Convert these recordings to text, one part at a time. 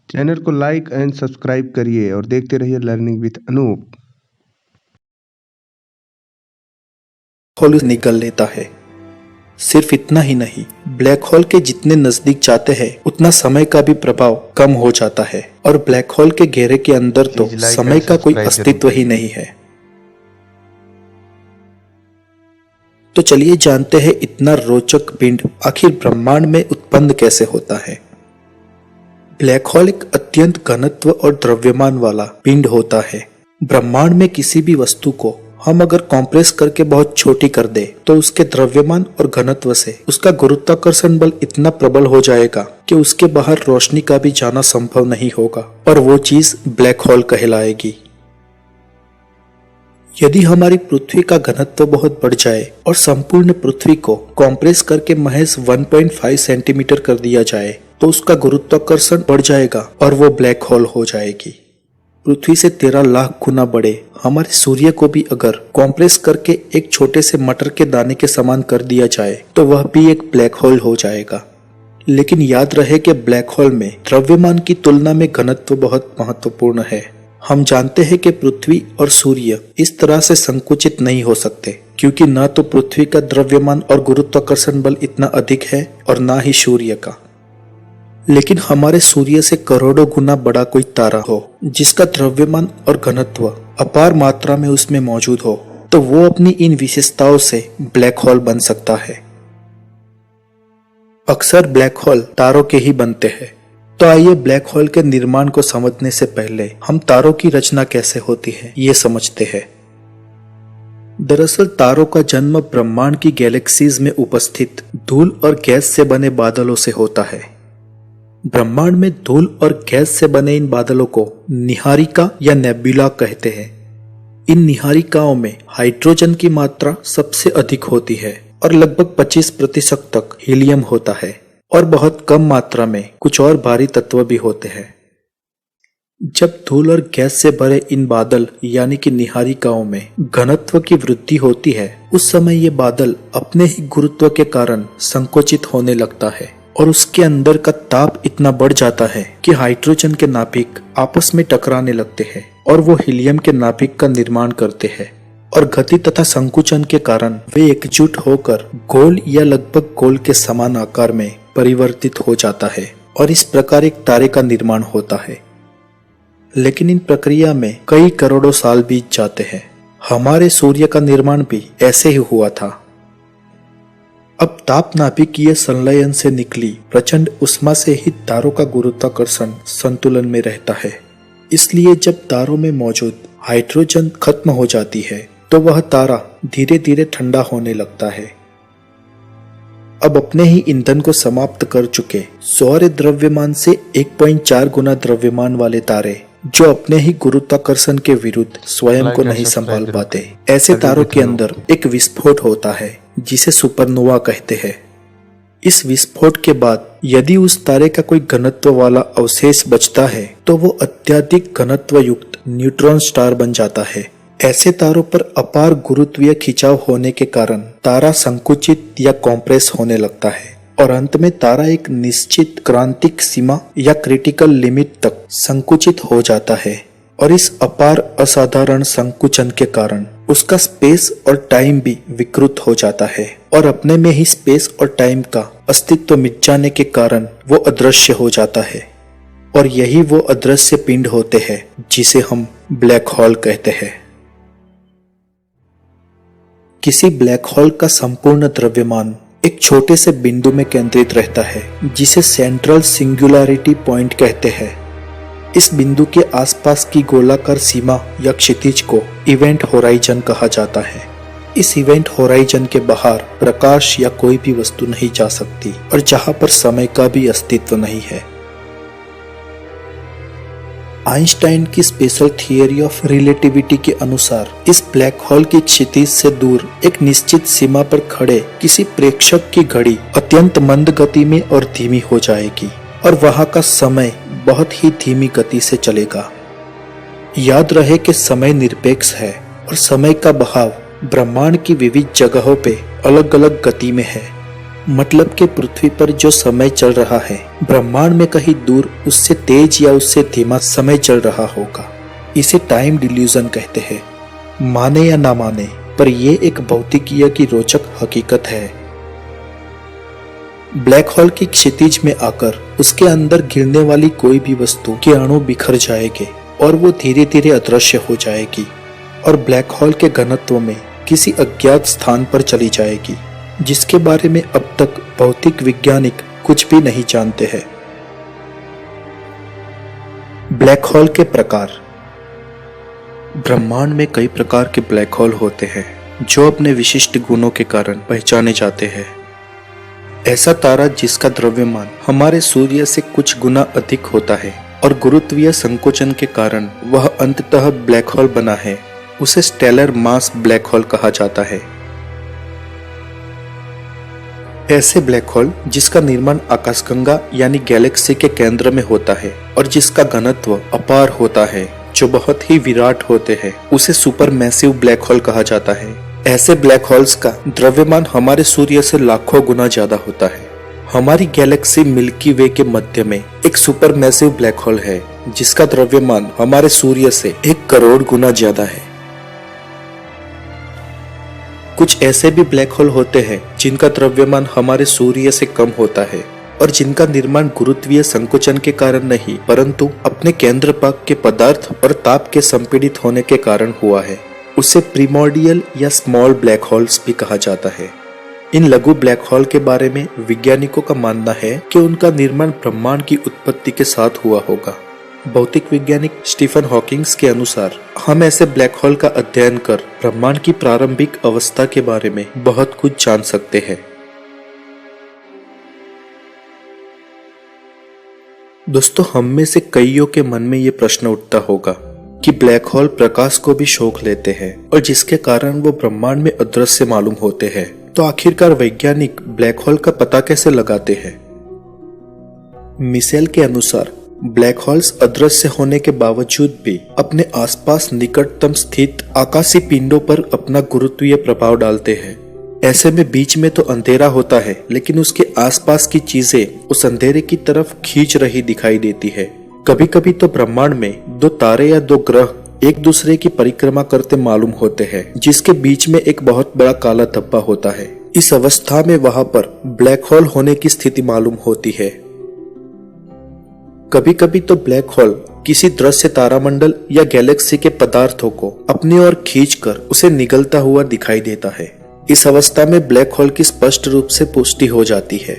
Channel को like and subscribe करिए और देखते रहिए लर्निंग विद अनूप। होल निकल लेता है। सिर्फ इतना ही नहीं, ब्लैक होल के जितने नजदीक जाते हैं उतना समय का भी प्रभाव कम हो जाता है और ब्लैक होल के घेरे के अंदर तो समय का कोई अस्तित्व ही नहीं है। तो चलिए जानते हैं इतना रोचक पिंड आखिर ब्रह्मांड में उत्पन्न कैसे होता है। ब्लैक होल एक अत्यंत घनत्व और द्रव्यमान वाला पिंड होता है। ब्रह्मांड में किसी भी वस्तु को हम अगर कॉम्प्रेस करके बहुत छोटी कर दे तो उसके द्रव्यमान और घनत्व से उसका गुरुत्वाकर्षण बल इतना प्रबल हो जाएगा कि उसके बाहर रोशनी का भी जाना संभव नहीं होगा और वो चीज ब्लैक होल कहलाएगी। यदि हमारी पृथ्वी का घनत्व बहुत बढ़ जाए और संपूर्ण पृथ्वी को कॉम्प्रेस करके महज 1.5 सेंटीमीटर कर दिया जाए तो उसका गुरुत्वाकर्षण बढ़ जाएगा और वो ब्लैक होल हो जाएगी। पृथ्वी से 13 लाख गुना बड़े हमारे सूर्य को भी अगर कॉम्प्रेस करके एक छोटे से मटर के दाने के समान कर दिया जाए तो वह भी एक ब्लैक होल हो जाएगा। लेकिन याद रहे कि ब्लैक होल में द्रव्यमान की तुलना में घनत्व बहुत महत्वपूर्ण है। हम जानते हैं कि पृथ्वी और सूर्य इस तरह से संकुचित नहीं हो सकते क्योंकि न तो पृथ्वी का द्रव्यमान और गुरुत्वाकर्षण बल इतना अधिक है और न ही सूर्य का। लेकिन हमारे सूर्य से करोड़ों गुना बड़ा कोई तारा हो जिसका द्रव्यमान और घनत्व अपार मात्रा में उसमें मौजूद हो तो वो अपनी इन विशेषताओं से ब्लैक होल बन सकता है। अक्सर ब्लैक होल तारों के ही बनते हैं। तो आइए ब्लैक होल के निर्माण को समझने से पहले हम तारों की रचना कैसे होती है ये समझते हैं। दरअसल तारों का जन्म ब्रह्मांड की गैलेक्सीज में उपस्थित धूल और गैस से बने बादलों से होता है। ब्रह्मांड में धूल और गैस से बने इन बादलों को निहारिका या नेबुला कहते हैं। इन निहारिकाओं में हाइड्रोजन की मात्रा सबसे अधिक होती है और लगभग 25% तक हीलियम होता है और बहुत कम मात्रा में कुछ और भारी तत्व भी होते हैं। जब धूल और गैस से भरे इन बादल यानी कि निहारिकाओं में घनत्व की वृद्धि होती है उस समय ये बादल अपने ही गुरुत्व के कारण संकुचित होने लगता है और उसके अंदर का ताप इतना बढ़ जाता है कि हाइड्रोजन के नाभिक आपस में टकराने लगते हैं और वो हीलियम के नाभिक का निर्माण करते हैं और गति तथा संकुचन के कारण वे एकजुट होकर गोल या लगभग गोल के समान आकार में परिवर्तित हो जाता है और इस प्रकार एक तारे का निर्माण होता है। लेकिन इन प्रक्रिया में कई करोड़ों साल बीत जाते हैं। हमारे सूर्य का निर्माण भी ऐसे ही हुआ था। अब ताप नाभिकीय संलयन से निकली प्रचंड उष्मा से ही तारों का गुरुत्वाकर्षण संतुलन में रहता है। इसलिए जब तारों में मौजूद हाइड्रोजन खत्म हो जाती है तो वह तारा धीरे धीरे ठंडा होने लगता है। अब अपने ही ईंधन को समाप्त कर चुके सौर द्रव्यमान से 1.4 गुना द्रव्यमान वाले तारे जो अपने ही गुरुत्वाकर्षण के विरुद्ध स्वयं को नहीं संभाल पाते, ऐसे तारों के अंदर एक विस्फोट होता है जिसे सुपरनोवा कहते हैं। इस विस्फोट के बाद यदि उस तारे का कोई घनत्व वाला अवशेष बचता है तो वो अत्यधिक घनत्व युक्त न्यूट्रॉन स्टार बन जाता है। ऐसे तारों पर अपार गुरुत्वीय खिंचाव होने के कारण तारा संकुचित या कॉम्प्रेस होने लगता है और अंत में तारा एक निश्चित क्रांतिक सीमा या क्रिटिकल लिमिट तक संकुचित हो जाता है और इस अपार असाधारण संकुचन के कारण उसका स्पेस और टाइम भी विकृत हो जाता है और अपने में ही स्पेस और टाइम का अस्तित्व मिट जाने के कारण वो अदृश्य हो जाता है और यही वो अदृश्य पिंड होते हैं जिसे हम ब्लैक होल कहते हैं। किसी ब्लैक होल का संपूर्ण द्रव्यमान एक छोटे से बिंदु में केंद्रित रहता है जिसे सेंट्रल सिंगुलैरिटी पॉइंट कहते हैं। इस बिंदु के आसपास की गोलाकार सीमा या क्षितिज को इवेंट होराइजन कहा जाता है। इस इवेंट होराइजन के बाहर प्रकाश या कोई भी वस्तु नहीं जा सकती और जहां पर समय का भी अस्तित्व नहीं है। आइंस्टाइन की स्पेशल थियरी ऑफ रिलेटिविटी के अनुसार इस ब्लैक होल की क्षितिज से दूर एक निश्चित सीमा पर खड़े किसी प्रेक्षक की घड़ी अत्यंत मंद गति में और धीमी हो जाएगी और वहां का समय बहुत ही धीमी गति से चलेगा। याद रहे कि समय निरपेक्ष है और समय का बहाव ब्रह्मांड की विविध जगहों पे अलग अलग गति में है। मतलब कि पृथ्वी पर जो समय चल रहा है, ब्रह्मांड में कहीं दूर उससे तेज या उससे धीमा समय चल रहा होगा। इसे टाइम डिल्यूजन कहते हैं। माने या ना माने, पर यह एक भौतिकीय की रोचक हकीकत है। ब्लैक होल की क्षितिज में आकर उसके अंदर गिरने वाली कोई भी वस्तु के अणु बिखर जाएंगे और वो धीरे धीरे अदृश्य हो जाएगी और ब्लैक होल के घनत्व में किसी अज्ञात स्थान पर चली जाएगी, जिसके बारे में अब तक भौतिक वैज्ञानिक कुछ भी नहीं जानते हैं। ब्लैक होल के प्रकार। ब्रह्मांड में कई प्रकार के ब्लैक होल होते हैं जो अपने विशिष्ट गुणों के कारण पहचाने जाते हैं। ऐसा तारा जिसका द्रव्यमान हमारे सूर्य से कुछ गुना अधिक होता है और गुरुत्वीय संकोचन के कारण वह अंततः ब्लैक होल बना है, उसे स्टेलर मास ब्लैक होल कहा जाता है। ऐसे ब्लैक होल जिसका निर्माण आकाशगंगा यानी गैलेक्सी के केंद्र में होता है और जिसका घनत्व अपार होता है, जो बहुत ही विराट होते हैं, उसे सुपर मैसिव ब्लैक होल कहा जाता है। ऐसे ब्लैक होल्स का द्रव्यमान हमारे सूर्य से लाखों गुना ज्यादा होता है। हमारी गैलेक्सी मिल्की वे के मध्य में एक सुपर मैसिव ब्लैक होल है जिसका द्रव्यमान हमारे सूर्य से 1 करोड़ गुना ज्यादा है। कुछ ऐसे भी ब्लैक होल होते हैं जिनका द्रव्यमान हमारे सूर्य से कम होता है और जिनका निर्माण गुरुत्वीय संकोचन के कारण नहीं, परंतु अपने केंद्र भाग के पदार्थ और ताप के संपीड़ित होने के कारण हुआ है। उसे प्रीमोर्डियल या स्मॉल ब्लैक होल्स भी कहा जाता है। इन लघु ब्लैक होल के बारे में वैज्ञानिकों का मानना है कि उनका निर्माण ब्रह्मांड की उत्पत्ति के साथ हुआ होगा। भौतिक वैज्ञानिक स्टीफन हॉकिंग्स के अनुसार हम ऐसे ब्लैक होल का अध्ययन कर ब्रह्मांड की प्रारंभिक अवस्था के बारे में बहुत कुछ जान सकते हैं। दोस्तों, हम में से कईयों के मन में ये प्रश्न उठता होगा कि ब्लैक होल प्रकाश को भी सोख लेते हैं और जिसके कारण वो ब्रह्मांड में अदृश्य मालूम होते हैं। तो आखिरकार वैज्ञानिक ब्लैक होल का पता कैसे लगाते हैं? मिशेल के अनुसार ब्लैक होल्स अदृश्य होने के बावजूद भी अपने आसपास निकटतम स्थित आकाशीय पिंडों पर अपना गुरुत्वीय प्रभाव डालते हैं। ऐसे में बीच में तो अंधेरा होता है, लेकिन उसके आसपास की चीजें उस अंधेरे की तरफ खींच रही दिखाई देती है। कभी कभी तो ब्रह्मांड में 2 तारे या 2 ग्रह एक दूसरे की परिक्रमा करते मालूम होते हैं, जिसके बीच में एक बहुत बड़ा काला धब्बा होता है। इस अवस्था में वहां पर ब्लैक होल होने की स्थिति मालूम होती है। कभी कभी तो ब्लैक होल किसी दृश्य तारामंडल या गैलेक्सी के पदार्थों को अपनी ओर खींचकर उसे निगलता हुआ दिखाई देता है। इस अवस्था में ब्लैक होल की स्पष्ट रूप से पुष्टि हो जाती है।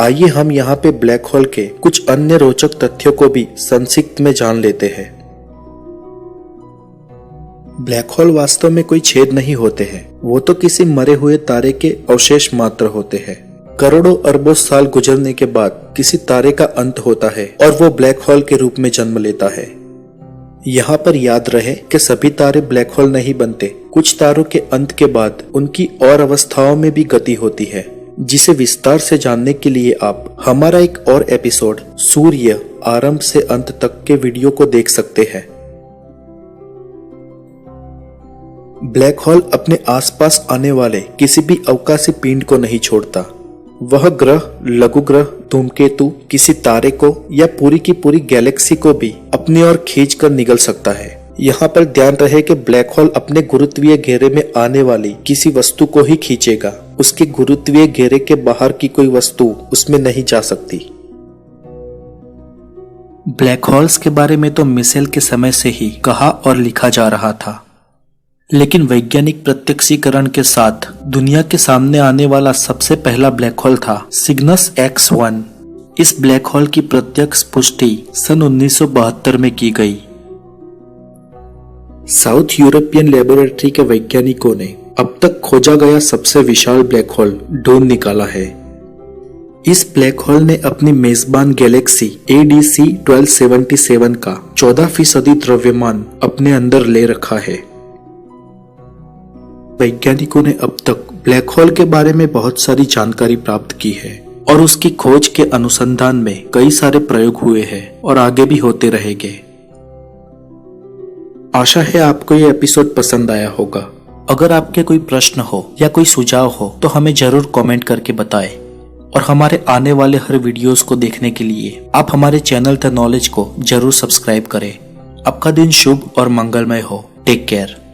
आइए हम यहाँ पे ब्लैक होल के कुछ अन्य रोचक तथ्यों को भी संक्षिप्त में जान लेते हैं। ब्लैक होल वास्तव में कोई छेद नहीं होते हैं, वो तो किसी मरे हुए तारे के अवशेष मात्र होते हैं। करोड़ों अरबों साल गुजरने के बाद किसी तारे का अंत होता है और वो ब्लैक होल के रूप में जन्म लेता है। यहाँ पर याद रहे कि सभी तारे ब्लैक होल नहीं बनते। कुछ तारों के अंत के बाद उनकी और अवस्थाओं में भी गति होती है, जिसे विस्तार से जानने के लिए आप हमारा एक और एपिसोड सूर्य आरंभ से अंत तक के वीडियो को देख सकते हैं। ब्लैक होल अपने आसपास आने वाले किसी भी अवकाशी पिंड को नहीं छोड़ता। वह ग्रह, लघु ग्रह, धूमकेतु, किसी तारे को या पूरी की पूरी गैलेक्सी को भी अपनी ओर खींचकर निगल सकता है। यहाँ पर ध्यान रहे कि ब्लैक होल अपने गुरुत्वीय घेरे में आने वाली किसी वस्तु को ही खींचेगा। उसके गुरुत्वीय घेरे के बाहर की कोई वस्तु उसमें नहीं जा सकती। ब्लैक होल्स के बारे में तो मिशेल के समय से ही कहा और लिखा जा रहा था, लेकिन वैज्ञानिक प्रत्यक्षीकरण के साथ दुनिया के सामने आने वाला सबसे पहला ब्लैक होल था सिग्नस X1। इस ब्लैक होल की प्रत्यक्ष पुष्टि सन 1972 में की गई। साउथ यूरोपियन लेबोरेटरी के वैज्ञानिकों ने अब तक खोजा गया सबसे विशाल ब्लैक होल ढूंढ निकाला है। इस ब्लैक होल ने अपनी मेजबान गैलेक्सी ADC 1277 का 14% द्रव्यमान अपने अंदर ले रखा है। वैज्ञानिकों ने अब तक ब्लैक होल के बारे में बहुत सारी जानकारी प्राप्त की है और उसकी खोज के अनुसंधान में कई सारे प्रयोग हुए हैं और आगे भी होते रहेंगे। आशा है आपको ये एपिसोड पसंद आया होगा अगर आपके कोई प्रश्न हो या कोई सुझाव हो तो हमें जरूर कमेंट करके बताएं। और हमारे आने वाले हर वीडियोस को देखने के लिए आप हमारे चैनल द नॉलेज को जरूर सब्सक्राइब करें। आपका दिन शुभ और मंगलमय हो। Take care.